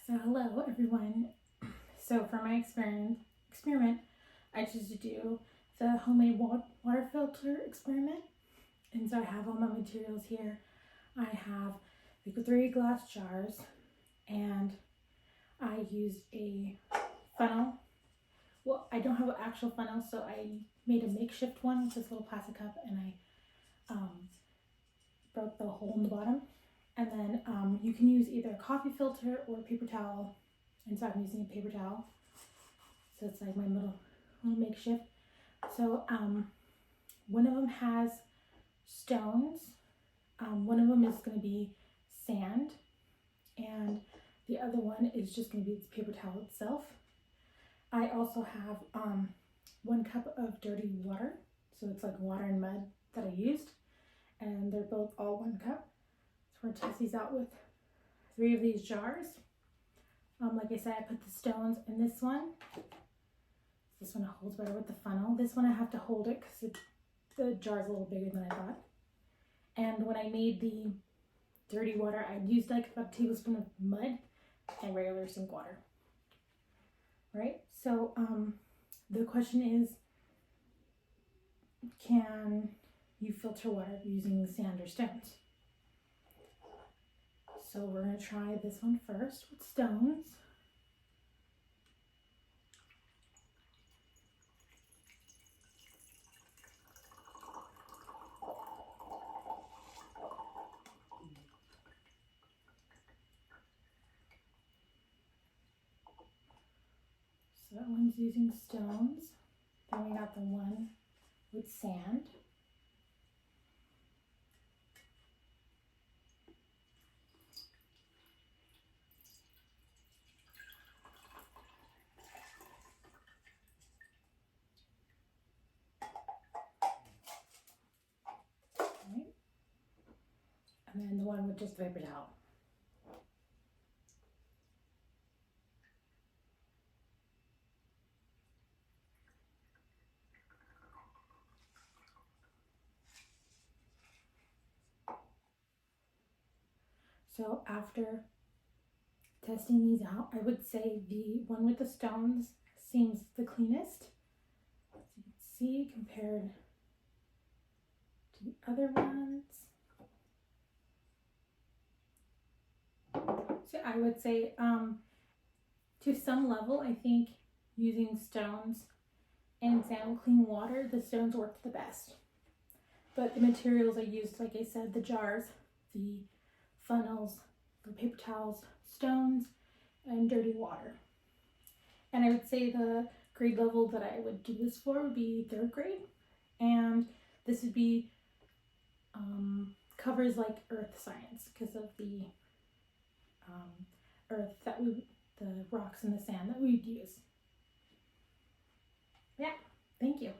So hello everyone. So for my experiment, I chose to do the homemade water filter experiment. And so I have all my materials here. I have the 3 glass jars, and I used a funnel. Well, I don't have an actual funnel, so I made a makeshift one with this little plastic cup, and I broke the hole in the bottom. And then you can use either a coffee filter or a paper towel. And so I'm using a paper towel. So it's like my little makeshift. So one of them has stones. One of them is going to be sand. And the other one is just going to be this paper towel itself. I also have 1 cup of dirty water. So it's like water and mud that I used. And they're both all 1 cup. So we're going to test these out with 3 of these jars. Like I said, I put the stones in this one. This one holds better with the funnel. This one I have to hold it because the jar is a little bigger than I thought. And when I made the dirty water, I used like about a tablespoon of mud and regular sink water. Right? So the question is, can you filter water using sand or stones? So we're going to try this one first with stones. So that one's using stones. Then we got the one with sand. Right. And then the one with just the paper towel. So after testing these out, I would say the one with the stones seems the cleanest. So you can see compared to the other ones. So I would say to some level, I think using stones and sand will clean water. The stones worked the best. But the materials I used, like I said, the jars, the funnels, the paper towels, stones, and dirty water. And I would say the grade level that I would do this for would be 3rd grade. And this would be covers like earth science because of the earth that the rocks and the sand that we'd use. Yeah, thank you.